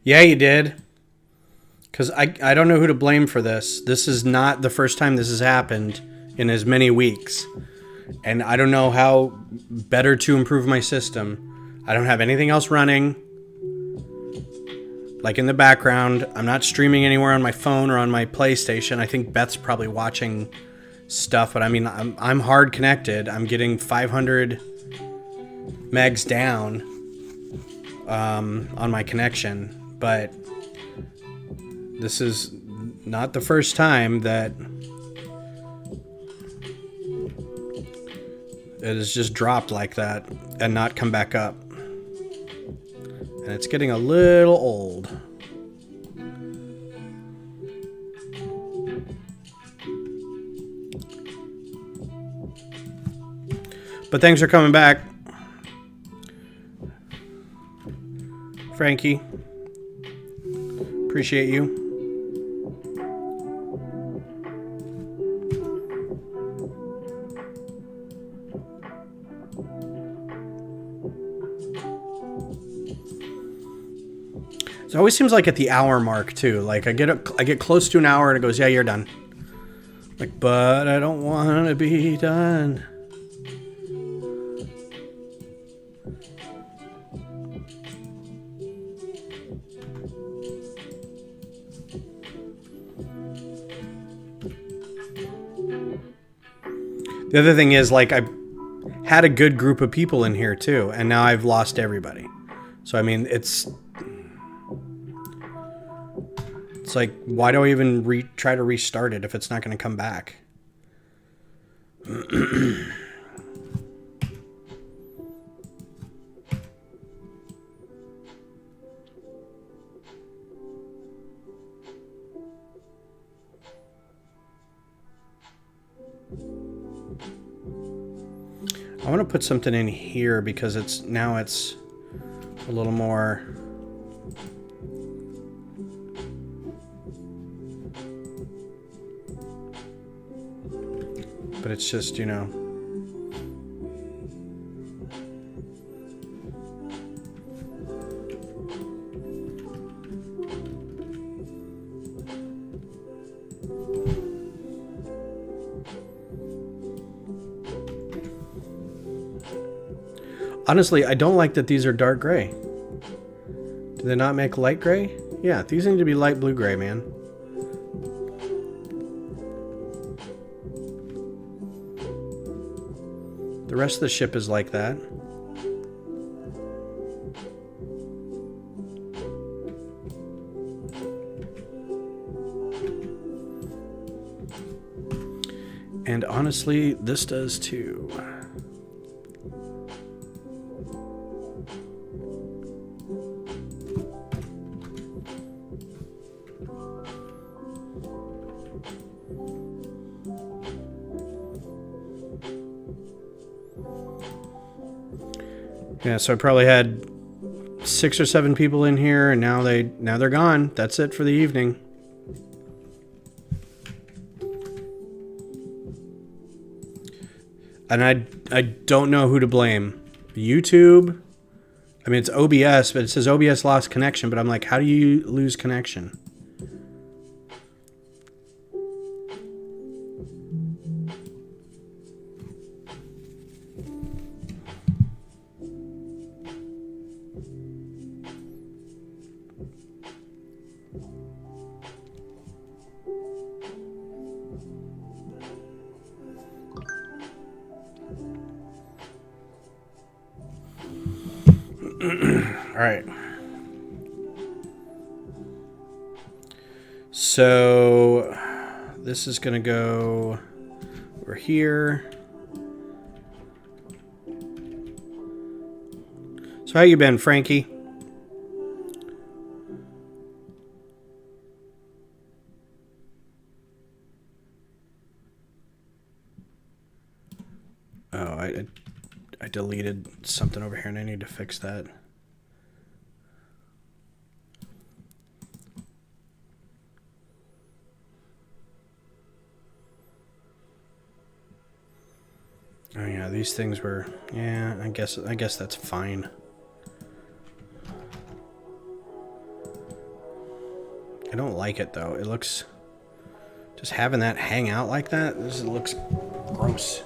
Yeah, you did. Because I don't know who to blame for this. This is not the first time this has happened in as many weeks. And I don't know how better to improve my system. I don't have anything else running. Like in the background. I'm not streaming anywhere on my phone or on my PlayStation. I think Beth's probably watching stuff. But I mean, I'm hard connected. I'm getting 500 megs down on my connection. But this is not the first time that it has just dropped like that and not come back up. And it's getting a little old. But thanks for coming back, Frankie. Appreciate you. It always seems like at the hour mark too. Like I get close to an hour and it goes, yeah, you're done. Like, but I don't want to be done. The other thing is, like, I had a good group of people in here too, and now I've lost everybody. So I mean, it's like, why do I even try to restart it if it's not going to come back? I want to put something in here because it's a little more. But it's just, you know. Honestly, I don't like that these are dark gray. Do they not make light gray? Yeah, these need to be light blue gray, man. The rest of the ship is like that. And honestly, this does too. Yeah, so I probably had 6 or 7 people in here, and now they're gone. That's it for the evening. And I don't know who to blame. YouTube. I mean, it's OBS, but it says OBS lost connection. But I'm like, how do you lose connection? All right. So this is going to go over here. So how you been, Frankie? Oh, I deleted something over here and I need to fix that. Oh yeah, these things were, yeah, I guess that's fine. I don't like it though. It looks, just having that hang out like that, this looks gross.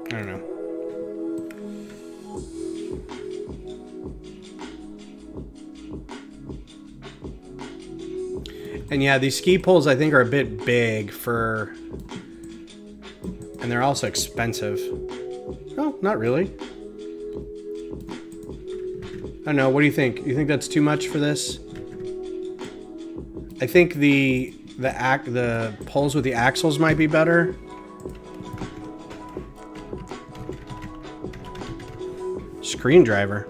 I don't know. And yeah, these ski poles I think are a bit big for, and they're also expensive. Oh, not really. I don't know. What do you think? You think that's too much for this? I think the poles with the axles might be better. Screen-driver.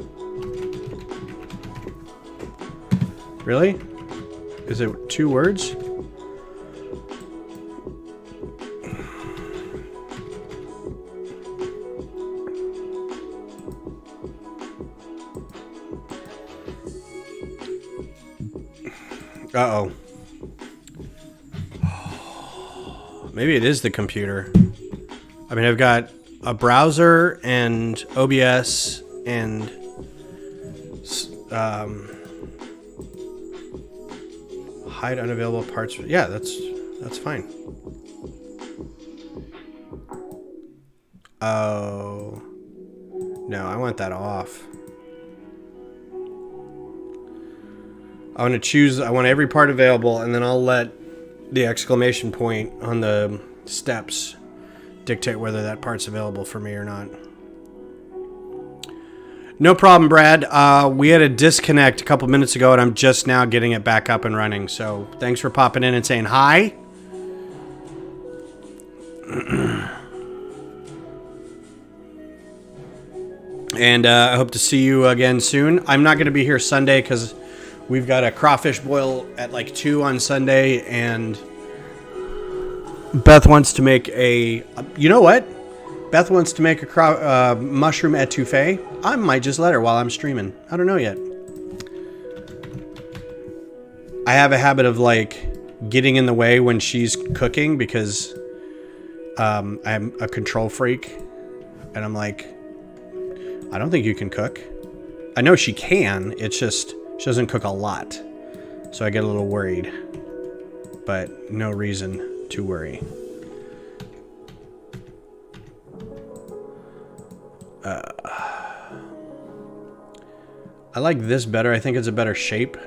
Really? Is it 2 words? Uh-oh. Maybe it is the computer. I mean, I've got a browser and OBS and hide unavailable parts. Yeah, that's fine. Oh. No, I want that off. I want every part available, and then I'll let the exclamation point on the steps dictate whether that part's available for me or not. No problem, Brad. We had a disconnect a couple minutes ago, and I'm just now getting it back up and running. So thanks for popping in and saying hi. And I hope to see you again soon. I'm not going to be here Sunday because we've got a crawfish boil at like 2 on Sunday, and Beth wants to make a... You know what? Beth wants to make a mushroom etouffee. I might just let her while I'm streaming. I don't know yet. I have a habit of like getting in the way when she's cooking because I'm a control freak. And I'm like, I don't think you can cook. I know she can. It's just she doesn't cook a lot. So I get a little worried. But no reason to worry. I like this better. I think it's a better shape.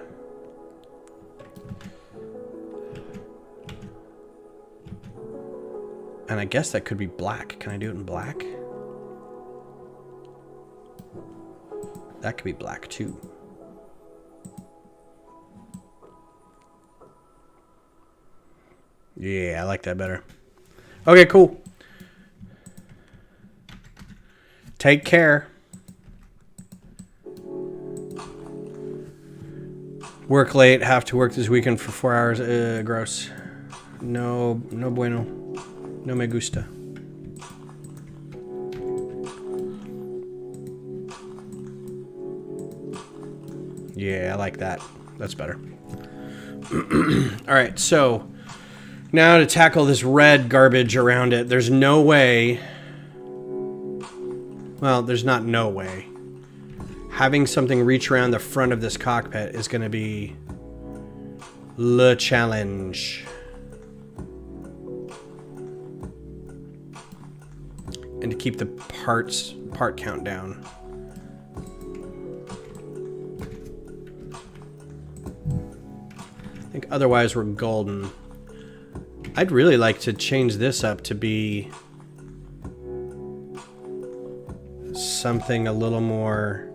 And I guess that could be black. Can I do it in black? That could be black too. Yeah, I like that better. Okay, cool. Take care. Work late. Have to work this weekend for 4 hours. Gross. No bueno. No me gusta. Yeah, I like that. That's better. All right, so now to tackle this red garbage around it. There's no way... Well, there's not no way. Having something reach around the front of this cockpit is going to be le challenge. And to keep the part count down. I think otherwise we're golden. I'd really like to change this up to be something a little more...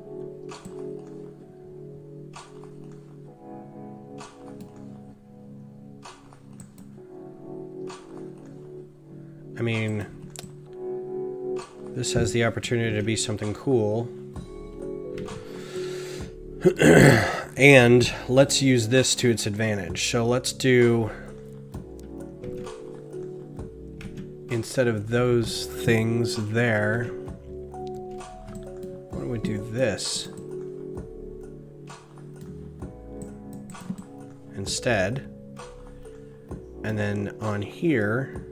I mean, this has the opportunity to be something cool. And let's use this to its advantage. So let's do, instead of those things there, why don't we do this instead? And then on here,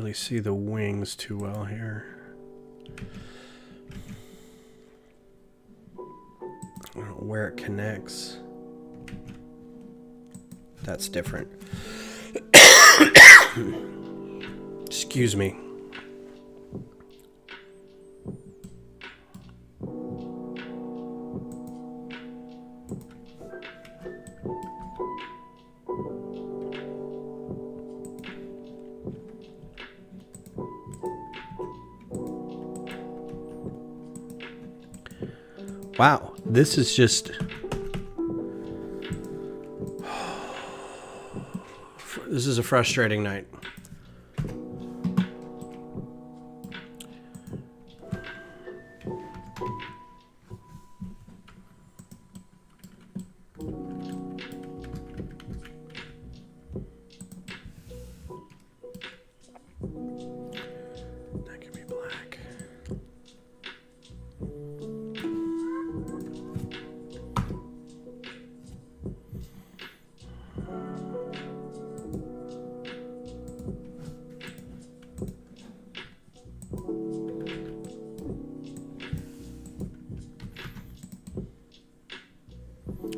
really see the wings too well here. I don't know where it connects. That's different. Excuse me. Wow, this is just... This is a frustrating night. That could be black.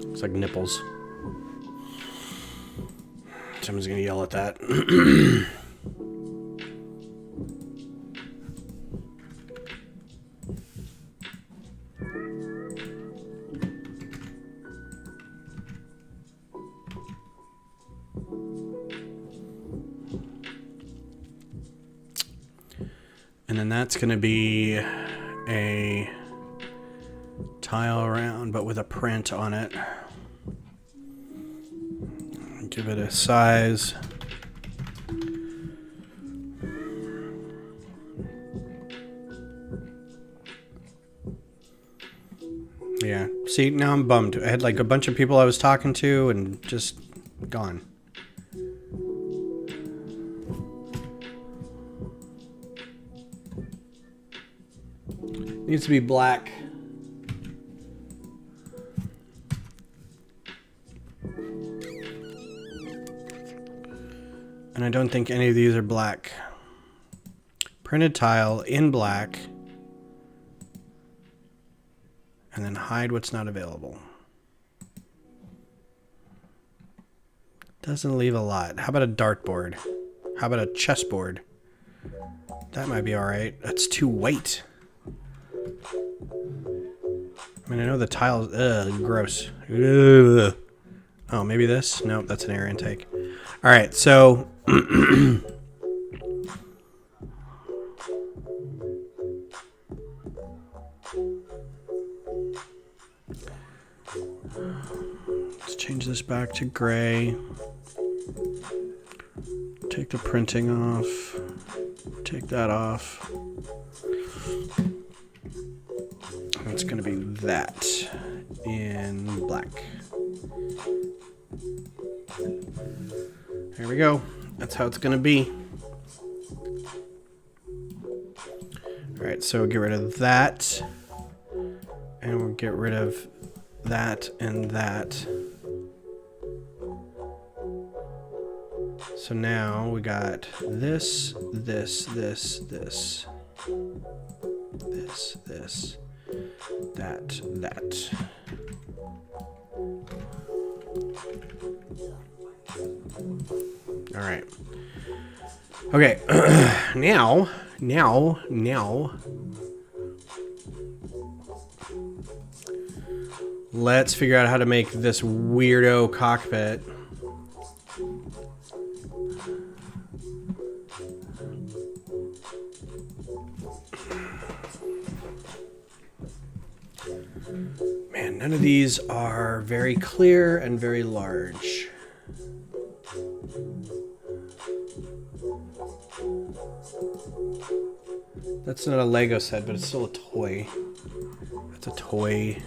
Looks like nipples. Someone's gonna yell at that. And then that's gonna be a tile around, but with a print on it. Give it a size. Yeah, see, now I'm bummed. I had like a bunch of people I was talking to and just gone. Needs to be black. And I don't think any of these are black. Printed tile in black. And then hide what's not available. Doesn't leave a lot. How about a dartboard? How about a chessboard? That might be alright. That's too white. I mean, I know the tiles... Ugh, gross. Ugh. Oh, maybe this? Nope, that's an air intake. Alright, so... Let's change this back to gray. Take the printing off. Take that off. It's going to be that in black. There we go. That's how it's going to be. All right, so get rid of that. And we'll get rid of that and that. So now we got this, this, this, this, this, this, that, that. All right. Okay. now. Let's figure out how to make this weirdo cockpit. Man, none of these are very clear and very large. That's not a Lego set, but it's still a toy. That's a toy.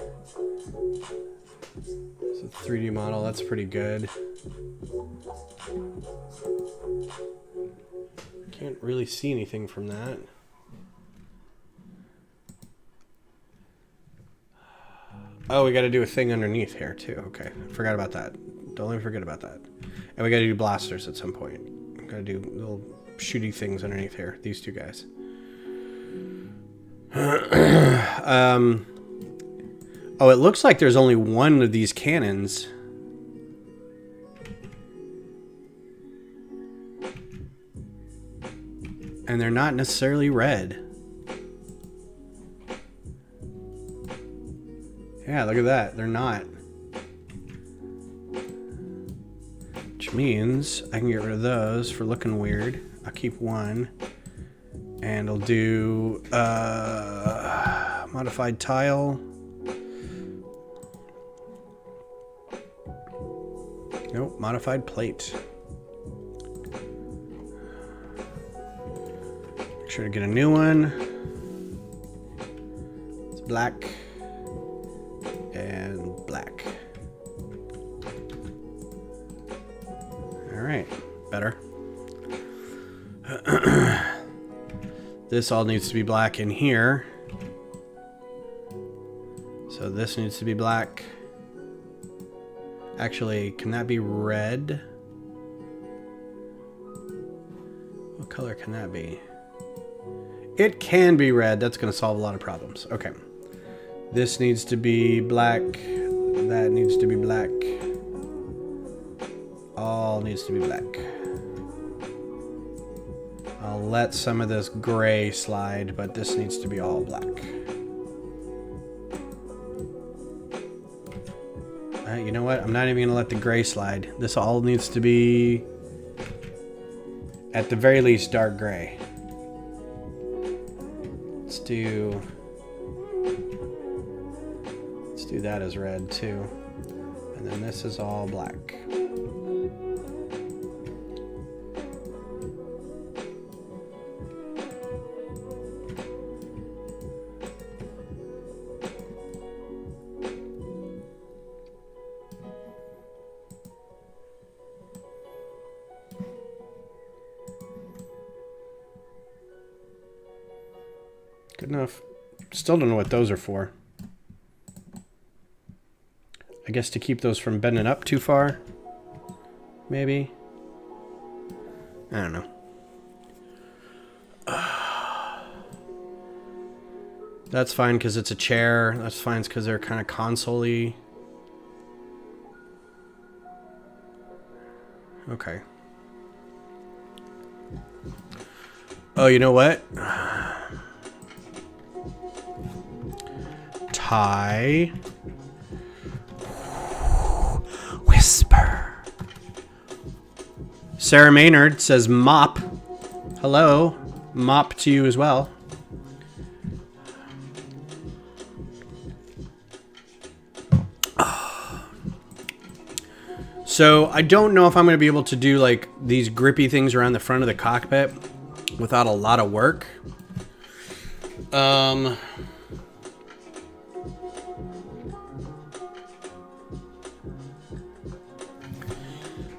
It's a 3D model. That's pretty good. Can't really see anything from that. Oh, we got to do a thing underneath here too. Okay, forgot about that. Don't let me forget about that. And we got to do blasters at some point. We got to do little shooty things underneath here. These two guys. Oh, it looks like there's only one of these cannons. And they're not necessarily red. Yeah, look at that. They're not. Which means I can get rid of those for looking weird. I'll keep one. And I'll do modified tile. Nope, modified plate. Make sure to get a new one. It's black and black. All right, better. This all needs to be black in here. So this needs to be black. Actually, can that be red? What color can that be? It can be red. That's going to solve a lot of problems. Okay. This needs to be black. That needs to be black. All needs to be black. I'll let some of this gray slide, but this needs to be all black. You know what? I'm not even going to let the gray slide. This all needs to be, at the very least, dark gray. Let's do that as red too. And then this is all black. Good enough. Still don't know what those are for. I guess to keep those from bending up too far. Maybe. I don't know. That's fine because it's a chair. That's fine because they're kind of console-y. Okay. Oh, you know what? Tie. Whisper. Sarah Maynard says mop. Hello. Mop to you as well. So I don't know if I'm going to be able to do like these grippy things around the front of the cockpit without a lot of work.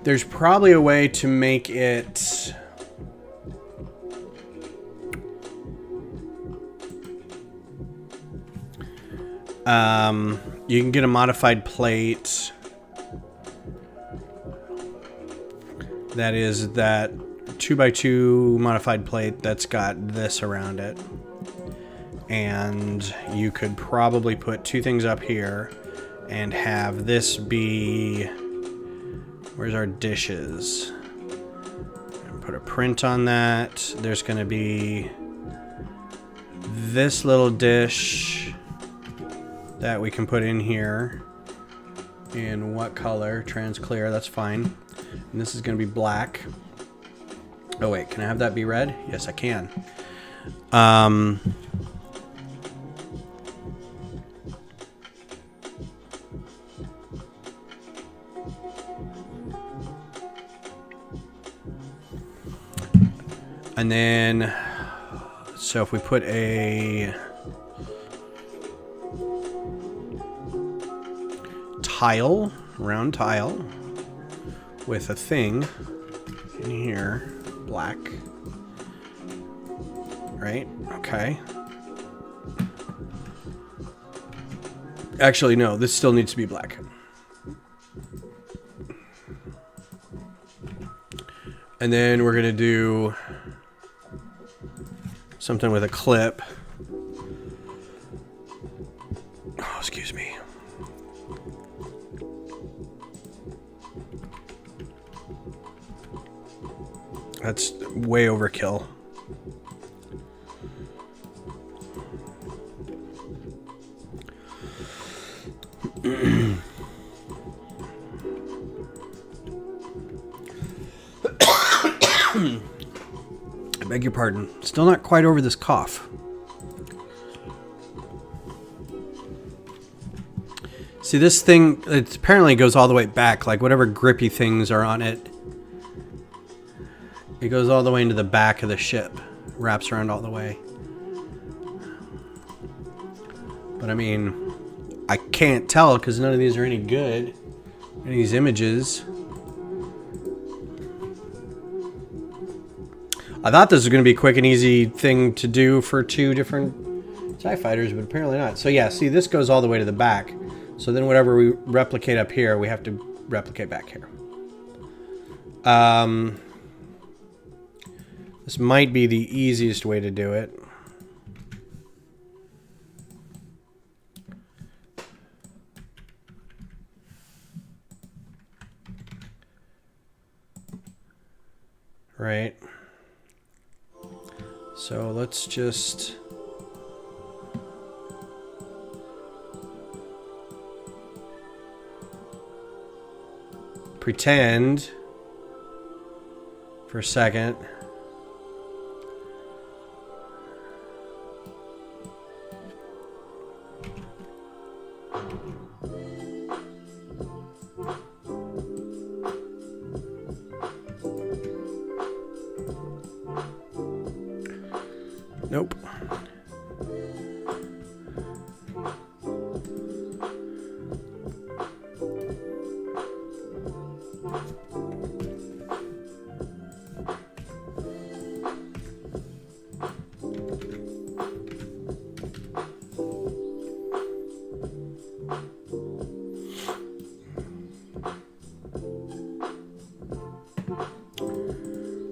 There's probably a way to make it you can get a modified plate that is that 2x2 modified plate that's got this around it, and you could probably put two things up here and have this be, where's our dishes, and put a print on that. There's going to be this little dish that we can put in here. In what color? Trans clear, that's fine. And this is going to be black. Oh wait, can I have that be red? Yes, I can. And then, so if we put a tile, round tile, with a thing in here, black, right? Okay. Actually, no, this still needs to be black. And then we're gonna do something with a clip. Oh, excuse me. That's way overkill. I beg your pardon. Still not quite over this cough. See, this thing, it apparently goes all the way back. Like, whatever grippy things are on it, it goes all the way into the back of the ship. Wraps around all the way. But, I mean, I can't tell because none of these are any good. Any of these images. I thought this was going to be a quick and easy thing to do for two different TIE fighters, but apparently not. So yeah, see, this goes all the way to the back. So then whatever we replicate up here, we have to replicate back here. This might be the easiest way to do it. Right. So let's just pretend for a second. Nope.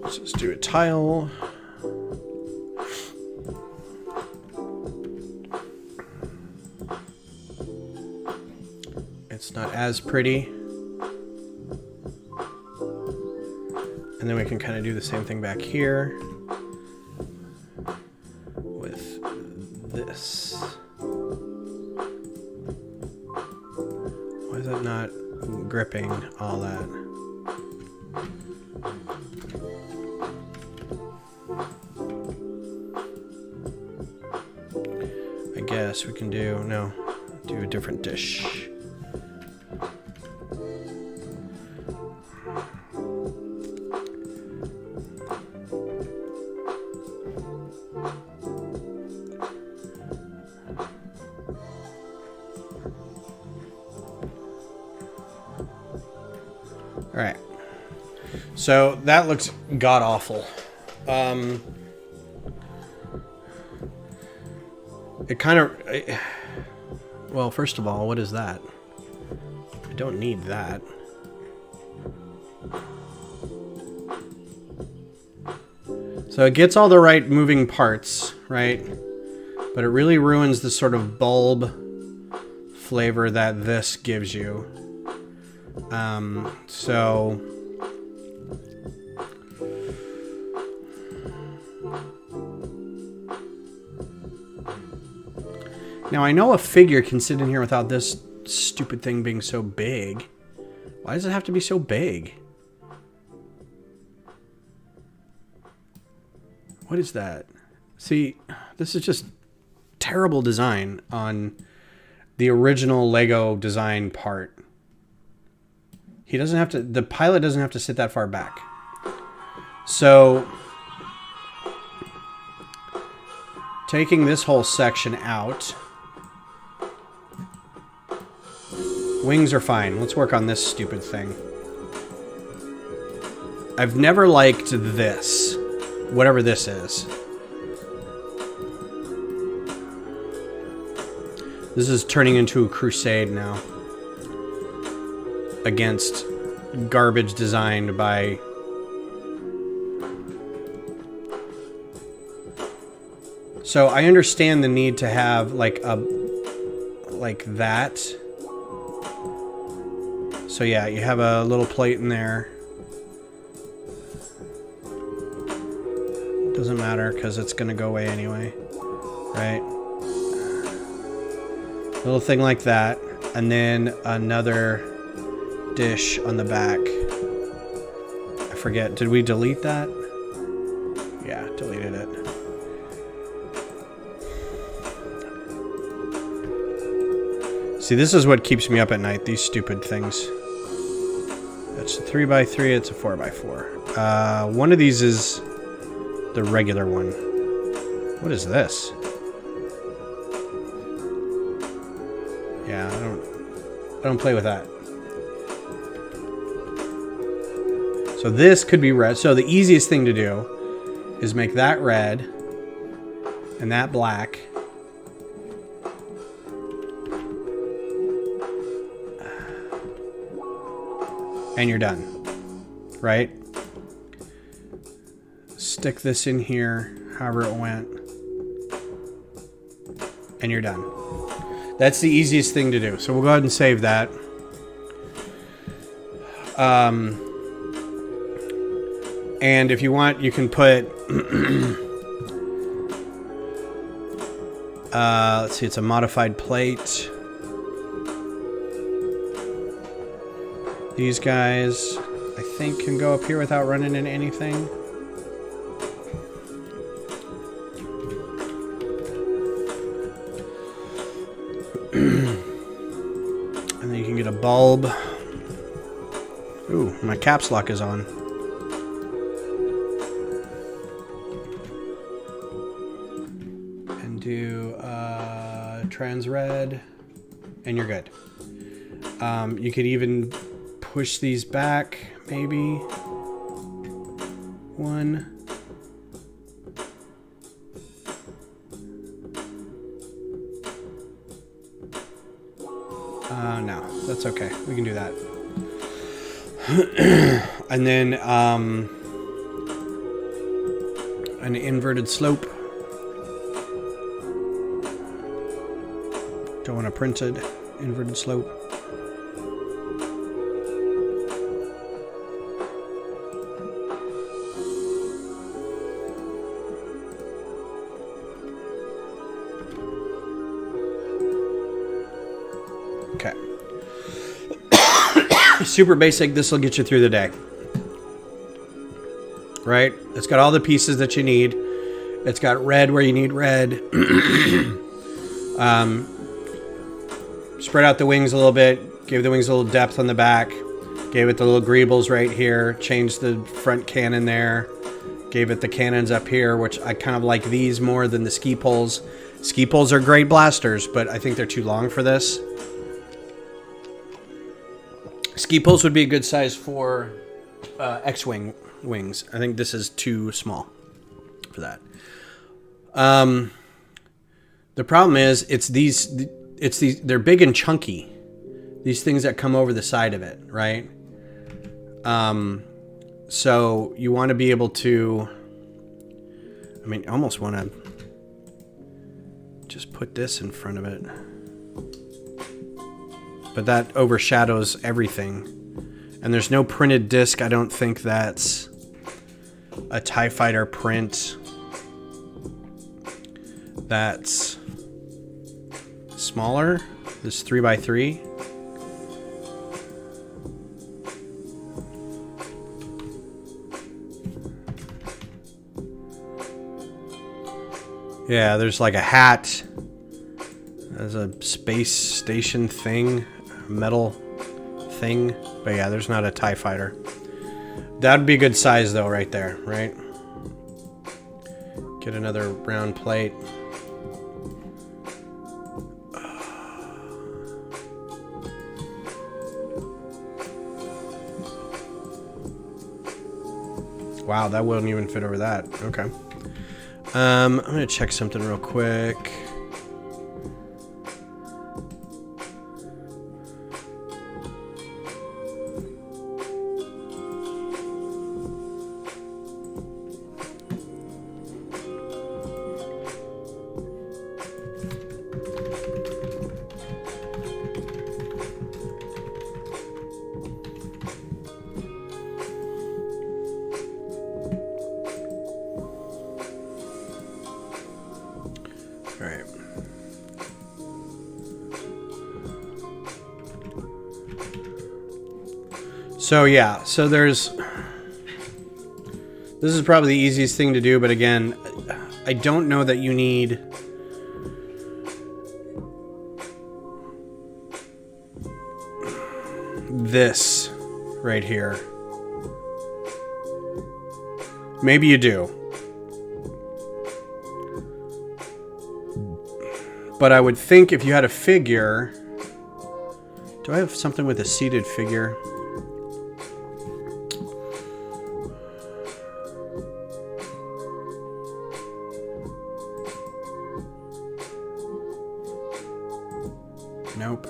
Let's just do a tile. It's not as pretty. And then we can kind of do the same thing back here with this. Why is that not gripping all that? I guess we can do a different dish. Alright, so that looks god-awful. It kind of... well, first of all, what is that? I don't need that. So it gets all the right moving parts, right? But it really ruins the sort of bulb flavor that this gives you. So now I know a figure can sit in here without this stupid thing being so big. Why does it have to be so big? What is that? See, this is just terrible design on the original Lego design part. He doesn't have to, the pilot doesn't have to sit that far back. So, taking this whole section out. Wings are fine. Let's work on this stupid thing. I've never liked this. Whatever this is. This is turning into a crusade now. Against garbage designed by So I understand the need to have like that. So yeah, you have a little plate in there. Doesn't matter because it's gonna go away anyway, right? Little thing like that, and then another dish on the back. I forget, did we delete that? Yeah, deleted it. See, this is what keeps me up at night, these stupid things. It's a 3x3, it's a 4x4. One of these is the regular one. What is this? Yeah, I don't play with that. So this could be red. So the easiest thing to do is make that red and that black. And you're done, right? Stick this in here, however it went, and you're done. That's the easiest thing to do. So we'll go ahead and save that. And if you want, you can put, let's see, it's a modified plate. These guys, I think, can go up here without running into anything. And then you can get a bulb. Ooh, my caps lock is on. And do trans red, and you're good. You could even push these back, maybe. One. No, that's okay. We can do that. And then an inverted slope. Don't want a printed inverted slope. Okay. Super basic. This will get you through the day. Right? It's got all the pieces that you need. It's got red where you need red. Spread out the wings a little bit. Gave the wings a little depth on the back. Gave it the little greebles right here. Changed the front cannon there. Gave it the cannons up here, which I kind of like these more than the ski poles. Ski poles are great blasters, but I think they're too long for this. Ski poles would be a good size for X-wing wings. I think this is too small for that. The problem is they're big and chunky. These things that come over the side of it, right? So you want to be able to, I mean, almost want to just put this in front of it. But that overshadows everything. And there's no printed disc. I don't think that's a TIE Fighter print. That's smaller. This 3x3. Yeah, there's like a hat. There's a space station thing. Metal thing. But yeah, there's not a TIE Fighter. That'd be a good size though, right there, right? Get another round plate. Wow, that wouldn't even fit over that. Okay. I'm gonna check something real quick. So yeah, so there's... This is probably the easiest thing to do, but again, I don't know that you need... this right here. Maybe you do. But I would think if you had a figure... Do I have something with a seated figure? Nope.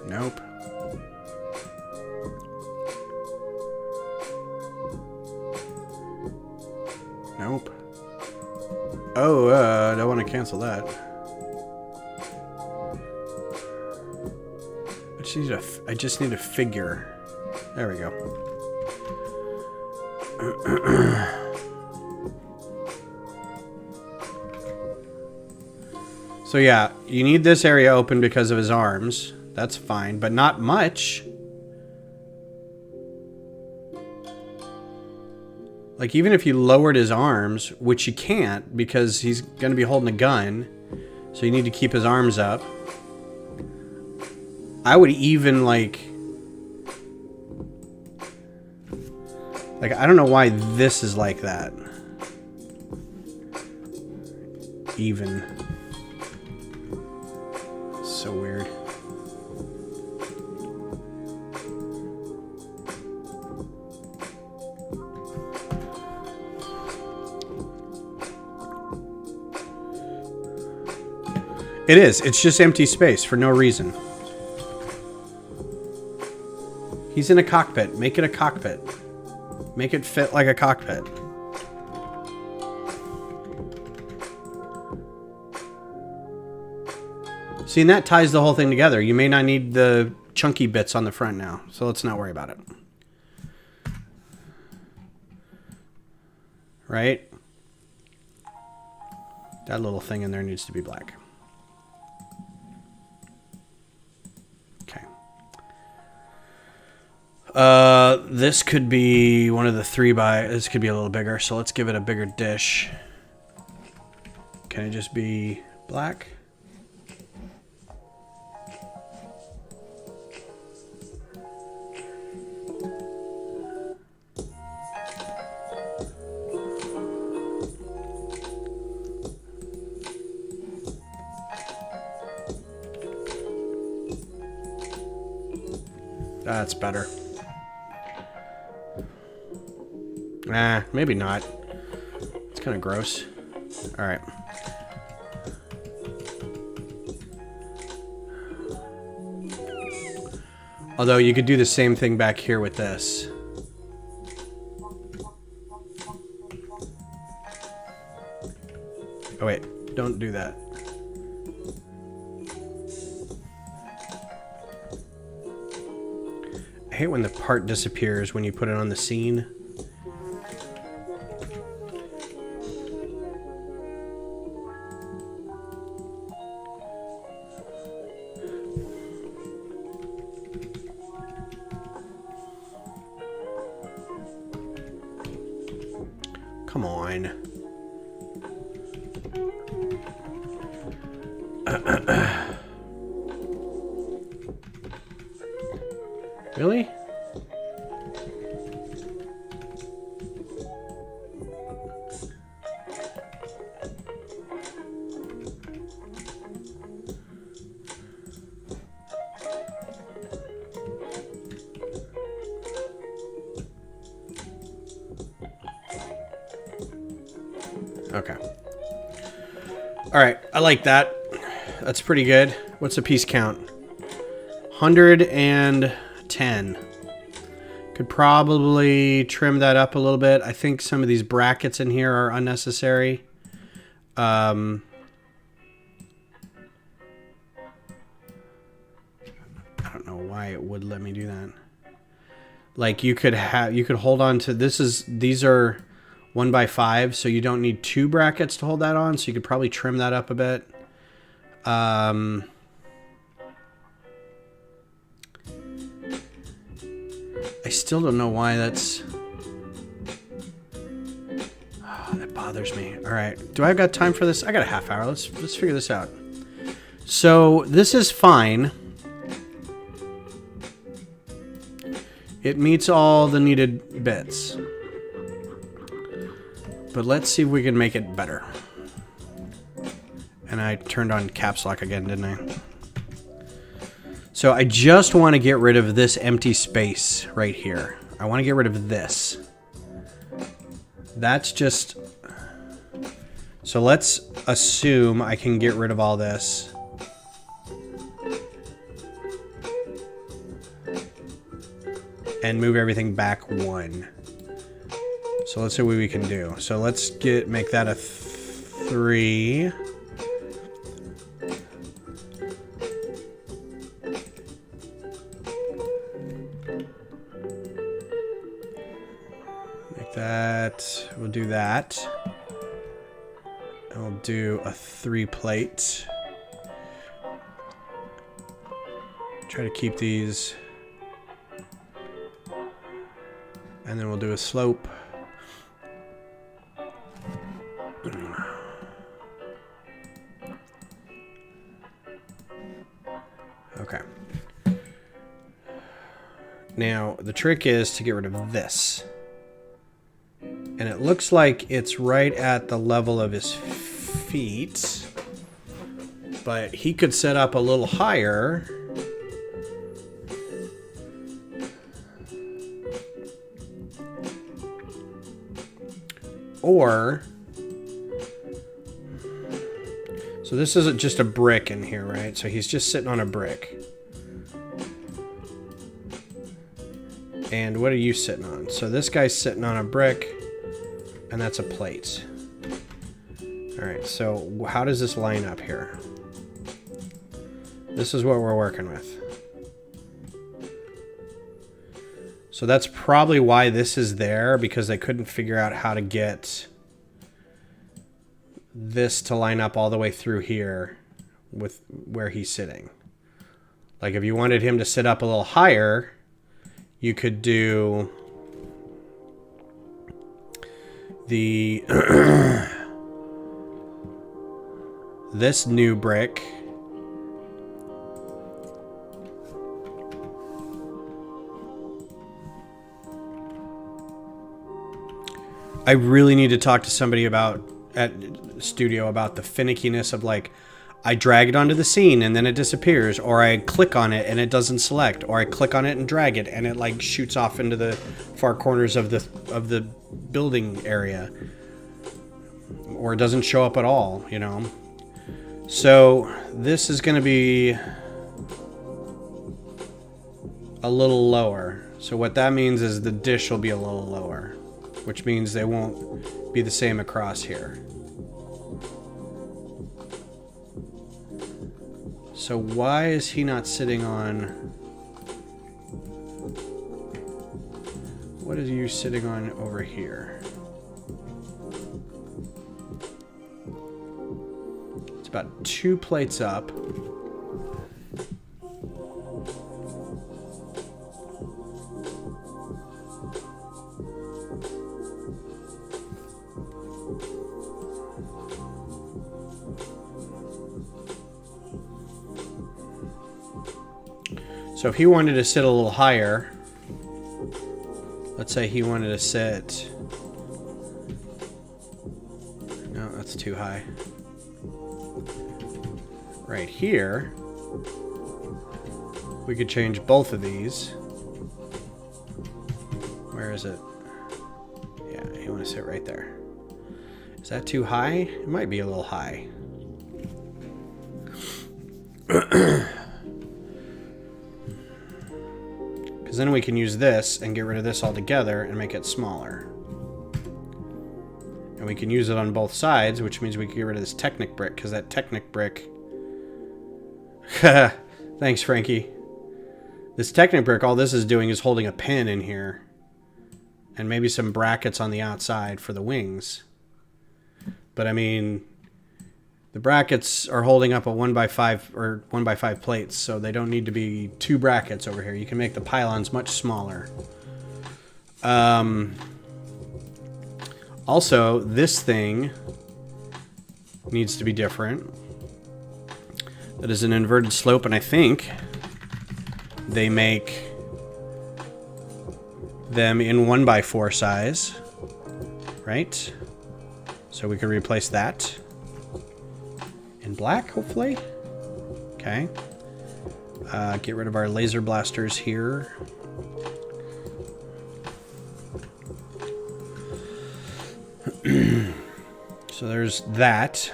Nope. Nope. Oh, I don't want to cancel that. I just need a figure. There we go. So yeah, you need this area open because of his arms. That's fine, but not much. Like, even if you lowered his arms, which you can't because he's going to be holding a gun, so you need to keep his arms up. I would even, like, I don't know why this is like that. Even. So weird. It is. It's just empty space for no reason. He's in a cockpit. Make it a cockpit. Make it fit like a cockpit. See, and that ties the whole thing together. You may not need the chunky bits on the front now, so let's not worry about it. Right? That little thing in there needs to be black. Okay. This could be one of the 3x. This could be a little bigger, so let's give it a bigger dish. Can it just be black? That's better. Nah, maybe not. It's kind of gross. All right. Although you could do the same thing back here with this. Oh wait, don't do that. I hate when the part disappears when you put it on the scene. Come on. Really? Okay. All right, I like that. That's pretty good. What's the piece count? 110. Could probably trim that up a little bit. I think some of these brackets in here are unnecessary. I don't know why it would let me do that. Like you could hold on to these are 1x5, so you don't need 2 brackets to hold that on, so you could probably trim that up a bit. I still don't know why that's... Oh, that bothers me. All right, do I got time for this? I got a half hour. Let's figure this out. So this is fine. It meets all the needed bits. But let's see if we can make it better. And I turned on caps lock again, didn't I? So I just want to get rid of this empty space right here. I want to get rid of this. That's just... So let's assume I can get rid of all this. And move everything back 1. So let's see what we can do. So let's make that a 3. Make that, we'll do that. And we'll do a 3 plate. Try to keep these. And then we'll do a slope. Okay. Now, the trick is to get rid of this. And it looks like it's right at the level of his feet. But he could set up a little higher. Or, so this isn't just a brick in here, right? So he's just sitting on a brick. And what are you sitting on? So this guy's sitting on a brick, and that's a plate. All right, so how does this line up here? This is what we're working with. So that's probably why this is there, because they couldn't figure out how to get this to line up all the way through here with where he's sitting. Like if you wanted him to sit up a little higher, you could do the this new brick. I really need to talk to somebody at studio about the finickiness of, like, I drag it onto the scene and then it disappears, or I click on it and it doesn't select, or I click on it and drag it and it like shoots off into the far corners of the building area, or it doesn't show up at all, you know. So this is going to be a little lower. So what that means is the dish will be a little lower, which means they won't be the same across here. So why is he not sitting on... What are you sitting on over here? It's about 2 plates up. So if he wanted to sit a little higher, let's say he wanted to sit, no, that's too high. Right here, we could change both of these. Where is it? Yeah, you want to sit right there. Is that too high? It might be a little high. Because then we can use this and get rid of this altogether and make it smaller. And we can use it on both sides, which means we can get rid of this Technic brick, because that Technic brick... Thanks, Frankie. This Technic brick, all this is doing is holding a pin in here. and maybe some brackets on the outside for the wings. But I mean, the brackets are holding up a 1x5 or 1x5 plates, so they don't need to be 2 brackets over here. You can make the pylons much smaller. Also, this thing needs to be different. That is an inverted slope, and I think they make them in 1x4 size, right? So we can replace that in black, hopefully. Okay. Get rid of our laser blasters here. So there's that.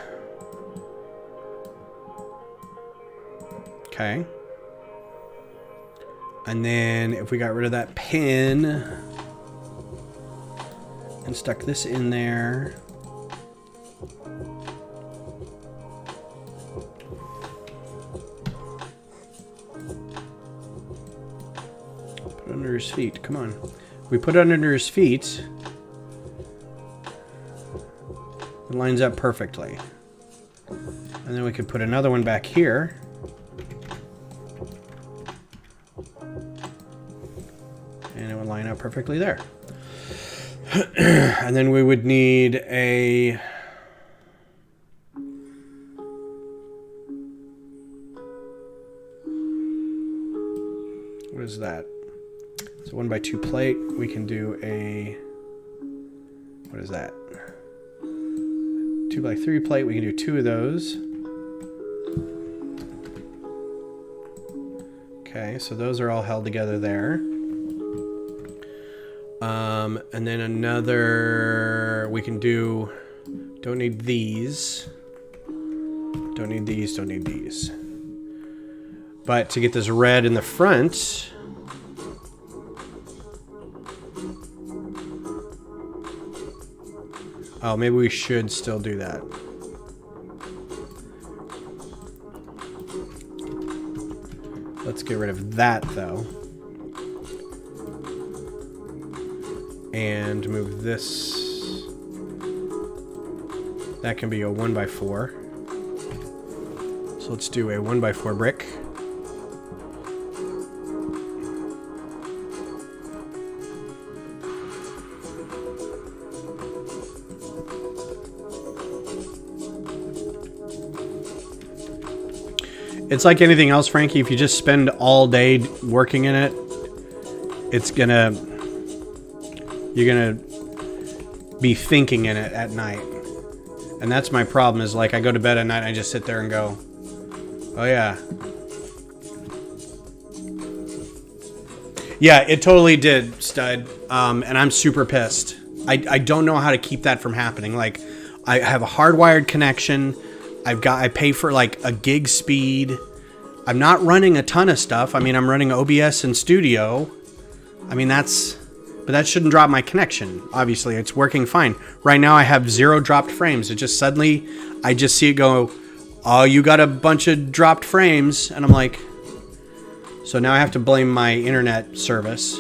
Okay. And then if we got rid of that pin and stuck this in there. Put it under his feet. Come on. If we put it under his feet, it lines up perfectly. And then we could put another one back here. And it would line up perfectly there. And then we would need a... What is that? It's a 1x2 plate. We can do a... What is that? 2x3 plate. We can do 2 of those. Okay, so those are all held together there. And then another, we can do, don't need these. Don't need these, don't need these. But to get this red in the front, oh, maybe we should still do that. Let's get rid of that, though. And move this. That can be a 1x4. So let's do a 1x4 brick. It's like anything else, Frankie. If you just spend all day working in it, you're gonna be thinking in it at night. And that's my problem, is like I go to bed at night and I just sit there and go, oh yeah. Yeah, it totally did, Stud. And I'm super pissed. I don't know how to keep that from happening. Like, I have a hardwired connection. I pay for like a gig speed. I'm not running a ton of stuff. I mean, I'm running OBS and Studio. I mean, but that shouldn't drop my connection. Obviously, it's working fine. Right now, I have 0 dropped frames. It just suddenly, I just see it go, oh, you got a bunch of dropped frames. And I'm like, so now I have to blame my internet service.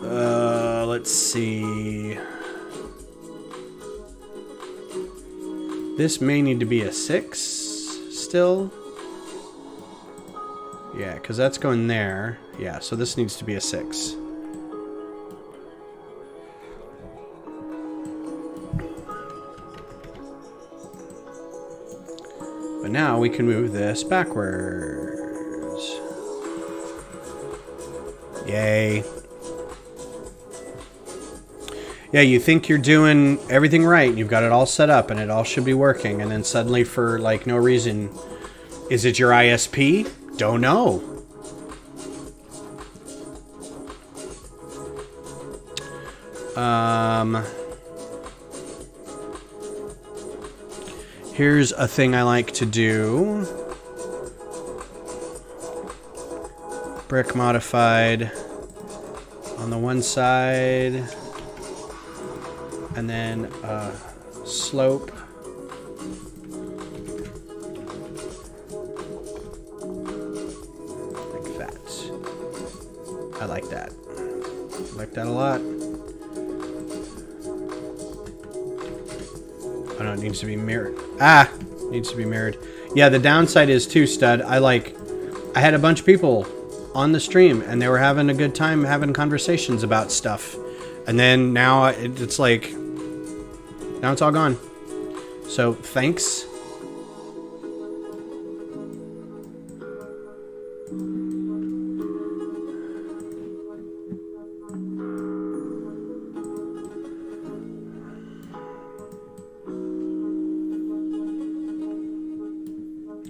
Let's see. This may need to be a 6 still. Yeah, because that's going there. Yeah, so this needs to be a 6. But now we can move this backwards. Yay. Yeah, you think you're doing everything right. You've got it all set up and it all should be working. And then suddenly for like no reason, is it your ISP? Don't know. Here's a thing I like to do. Brick modified on the one side. And then slope. Like that. I like that. Like that a lot. Oh no, it needs to be mirrored. Ah! Needs to be mirrored. Yeah, the downside is too, Stud. I had a bunch of people on the stream and they were having a good time having conversations about stuff. And then now it's like... Now it's all gone. So, thanks.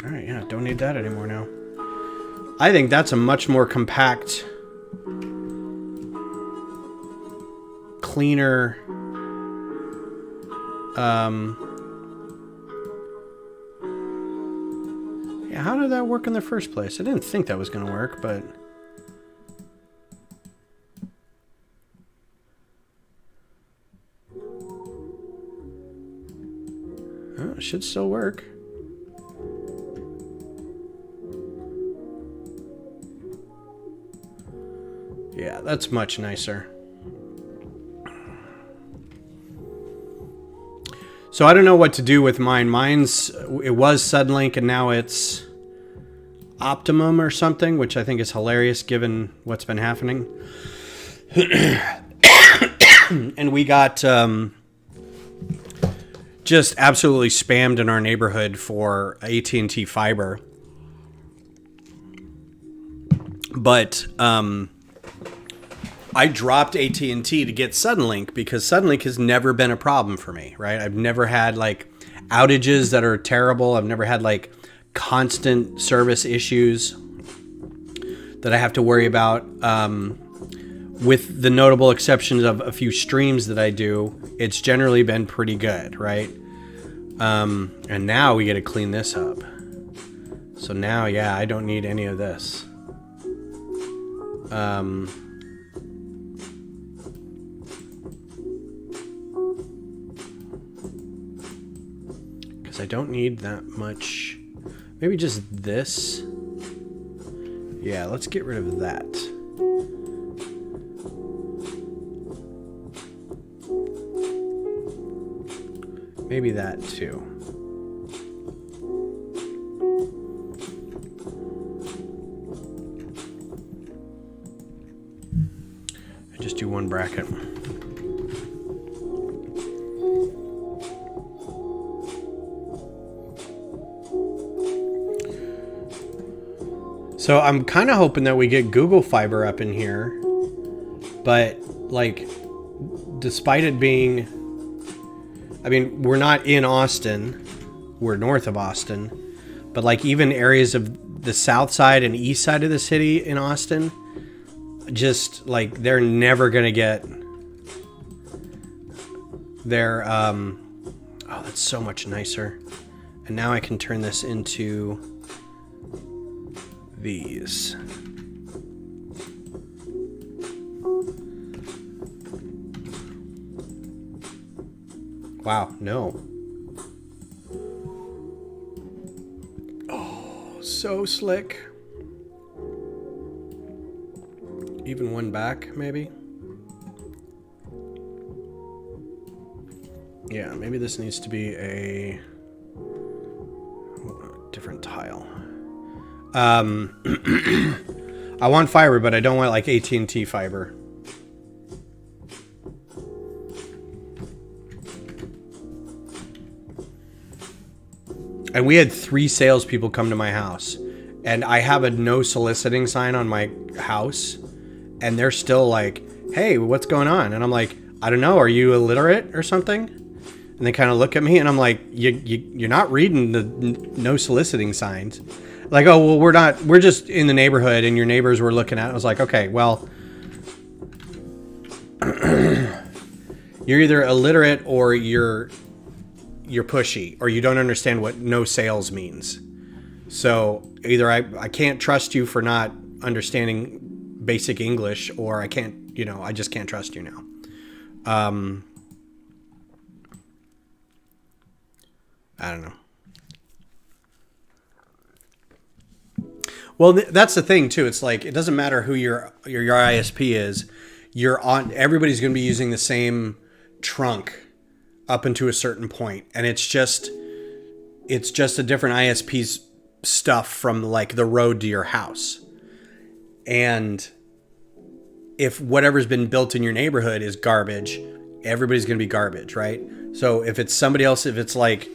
Alright, yeah, don't need that anymore now. I think that's a much more compact, cleaner, yeah, how did that work in the first place? I didn't think that was going to work, but... Oh, it should still work. Yeah, that's much nicer. So I don't know what to do with mine. It was Suddenlink and now it's Optimum or something, which I think is hilarious given what's been happening. And we got just absolutely spammed in our neighborhood for AT&T fiber. But I dropped AT&T to get Suddenlink because Suddenlink has never been a problem for me, right? I've never had like outages that are terrible. I've never had like constant service issues that I have to worry about. With the notable exceptions of a few streams that I do, it's generally been pretty good, right? And now we get to clean this up. So now, yeah, I don't need any of this. Because I don't need that much. Maybe just this. Yeah, let's get rid of that. Maybe that too. I just do one bracket. So I'm kind of hoping that we get Google Fiber up in here, but like, despite it being, I mean, we're not in Austin, we're north of Austin, but like even areas of the south side and east side of the city in Austin, just like they're never gonna get their, oh, that's so much nicer. And now I can turn this into these. Wow, no. Oh, so slick. Even one back, maybe? Yeah, maybe this needs to be a different tile. I want fiber, but I don't want like AT&T fiber. And we had 3 salespeople come to my house, and I have a no soliciting sign on my house, and they're still like, "Hey, what's going on?" And I'm like, "I don't know. Are you illiterate or something?" And they kind of look at me, and I'm like, "You're not reading the no soliciting signs." Like, "Oh, well, we're just in the neighborhood, and your neighbors were looking at it." I was like, "Okay, well, you're either illiterate or you're pushy, or you don't understand what no sales means. So either I can't trust you for not understanding basic English, or I can't, I just can't trust you now." I don't know. Well, that's the thing too. It's like, it doesn't matter who your ISP is. everybody's going to be using the same trunk up into a certain point, and it's just a different ISP's stuff from like the road to your house. And if whatever's been built in your neighborhood is garbage, everybody's going to be garbage, right? So if it's somebody else, if it's like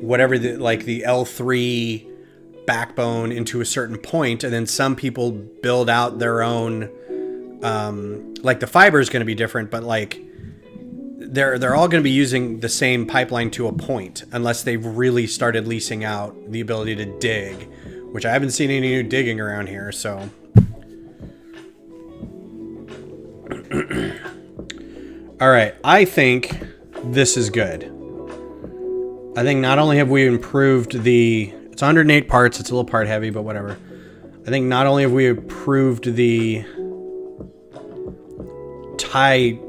whatever the L3 backbone into a certain point, and then some people build out their own, like the fiber is going to be different, but like they're all going to be using the same pipeline to a point, unless they've really started leasing out the ability to dig, which I haven't seen any new digging around here. So all right, I think this is good. I think not only have we improved it's 108 parts, it's a little part heavy, but whatever. I think not only have we improved the tie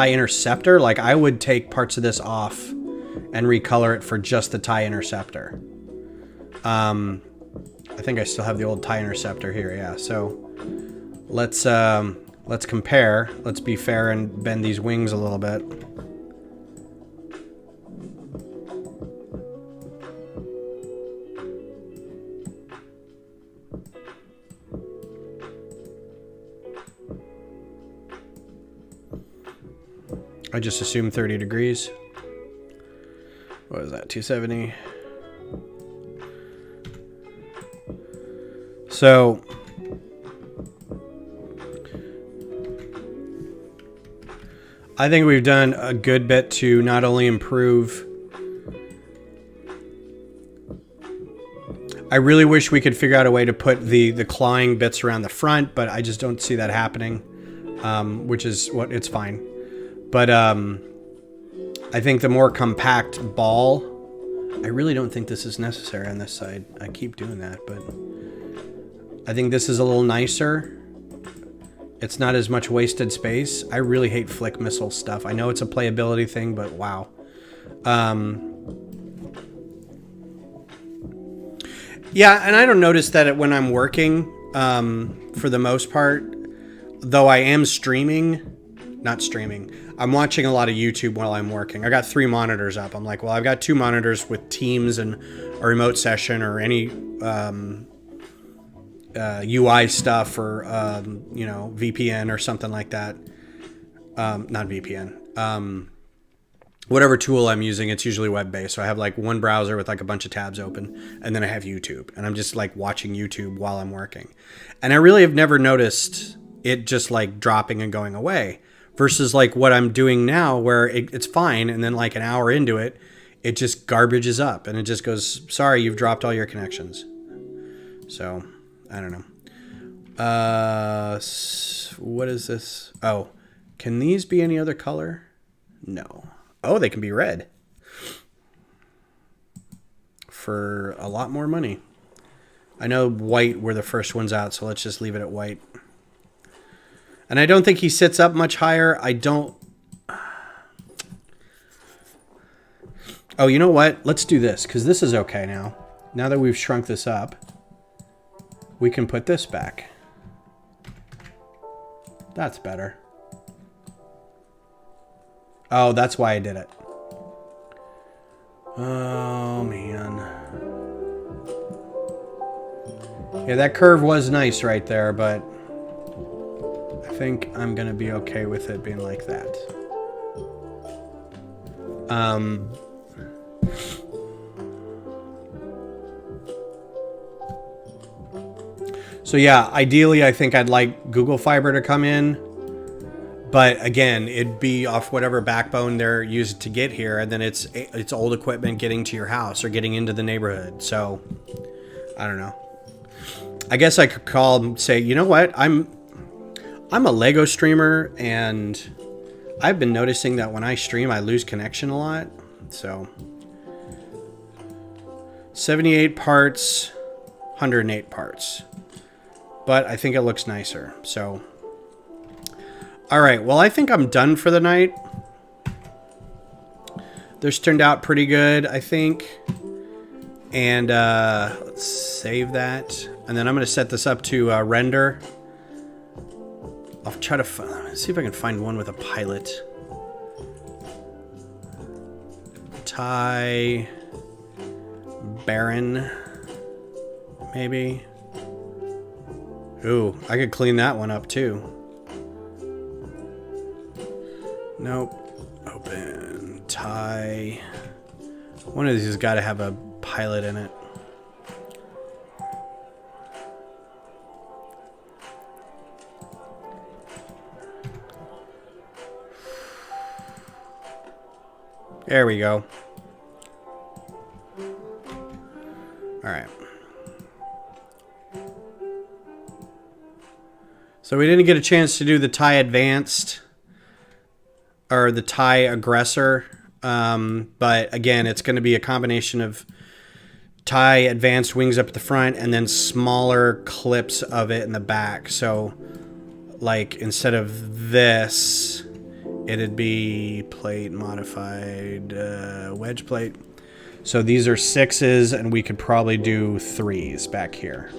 interceptor, like I would take parts of this off and recolor it for just the tie interceptor. I think I still have the old tie interceptor here, yeah. So let's compare. Let's be fair and bend these wings a little bit. I just assumed 30 degrees. What is that, 270? So I think we've done a good bit to not only improve. I really wish we could figure out a way to put the clawing bits around the front, but I just don't see that happening, which is what it's fine. But I think the more compact ball, I really don't think this is necessary on this side. I keep doing that, but I think this is a little nicer. It's not as much wasted space. I really hate flick missile stuff. I know it's a playability thing, but wow. Yeah, and I don't notice that when I'm working, for the most part, though I am I'm watching a lot of YouTube while I'm working. I got 3 monitors up. I'm like, well, I've got 2 monitors with Teams and a remote session or any UI stuff or, VPN or something like that. Not VPN. Whatever tool I'm using, it's usually web-based. So I have like one browser with like a bunch of tabs open, and then I have YouTube. And I'm just like watching YouTube while I'm working. And I really have never noticed it just like dropping and going away. Versus like what I'm doing now where it's fine, and then like an hour into it, it just garbages up and it just goes, sorry, you've dropped all your connections. So, I don't know. What is this? Oh, can these be any other color? No. Oh, they can be red. For a lot more money. I know white were the first ones out, so let's just leave it at white. And I don't think he sits up much higher. Oh, you know what? Let's do this, because this is okay now. Now that we've shrunk this up, we can put this back. That's better. Oh, that's why I did it. Oh, man. Yeah, that curve was nice right there, but I think I'm going to be okay with it being like that. So yeah, ideally I think I'd like Google Fiber to come in. But again, it'd be off whatever backbone they're used to get here, and then it's old equipment getting to your house or getting into the neighborhood. So I don't know. I guess I could call and say, you know what? I'm a Lego streamer, and I've been noticing that when I stream, I lose connection a lot. So 78 parts, 108 parts. But I think it looks nicer. So, all right. Well, I think I'm done for the night. This turned out pretty good, I think. And let's save that. And then I'm going to set this up to render. I'll try to see if I can find one with a pilot. Tie Baron, maybe. Ooh, I could clean that one up too. Nope. Open. Tie. One of these has got to have a pilot in it. There we go. All right. So we didn't get a chance to do the TIE Advanced or the TIE Aggressor, but again, it's going to be a combination of TIE Advanced wings up at the front and then smaller clips of it in the back. So, like, instead of this, it'd be plate modified wedge plate. So these are 6s, and we could probably do 3s back here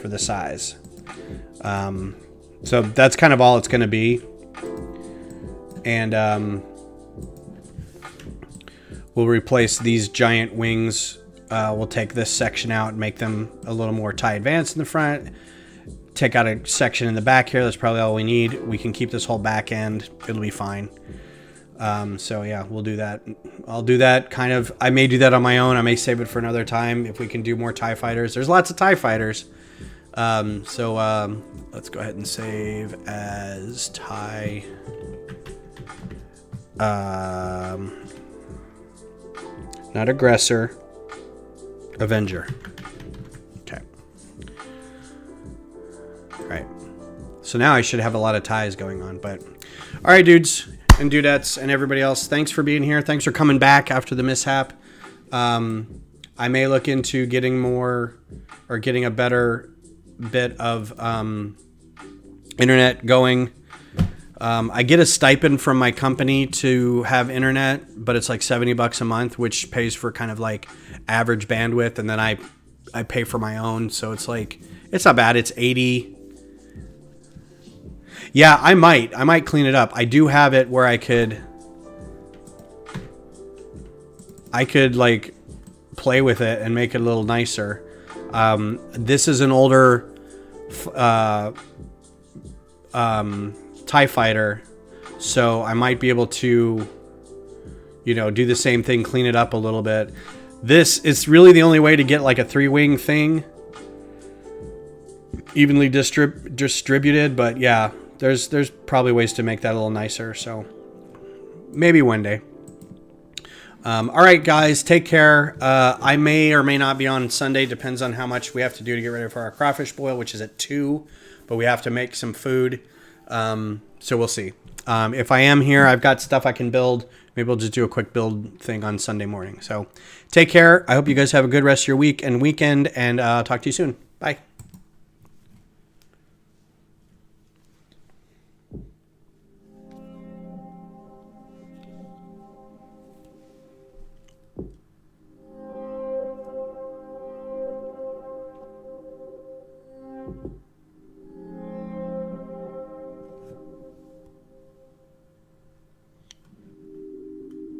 for the size. So that's kind of all it's going to be. And we'll replace these giant wings. We'll take this section out and make them a little more TIE Advanced in the front. Take out a section in the back here. That's probably all we need. We can keep this whole back end. It'll be fine. So yeah, we'll do that. I'll do that kind of. I may do that on my own. I may save it for another time if we can do more TIE Fighters. There's lots of TIE Fighters. Let's go ahead and save as TIE. Not Aggressor. Avenger. Okay. All right. So now I should have a lot of ties going on, but all right, dudes and dudettes and everybody else, thanks for being here. Thanks for coming back after the mishap. I may look into getting more or getting a better bit of internet going. I get a stipend from my company to have internet, but it's like $70 a month, which pays for kind of like average bandwidth, and then I pay for my own, so it's like it's not bad. It's 80. Yeah, I might clean it up. I do have it where I could like play with it and make it a little nicer. This is an older TIE Fighter, so I might be able to, do the same thing, clean it up a little bit. This is really the only way to get like a 3-wing thing evenly distributed, but yeah, there's probably ways to make that a little nicer, so maybe one day. All right, guys, take care. I may or may not be on Sunday, depends on how much we have to do to get ready for our crawfish boil, which is at 2, but we have to make some food. So we'll see. If I am here, I've got stuff I can build. Maybe we'll just do a quick build thing on Sunday morning. So take care. I hope you guys have a good rest of your week and weekend, and talk to you soon. Bye.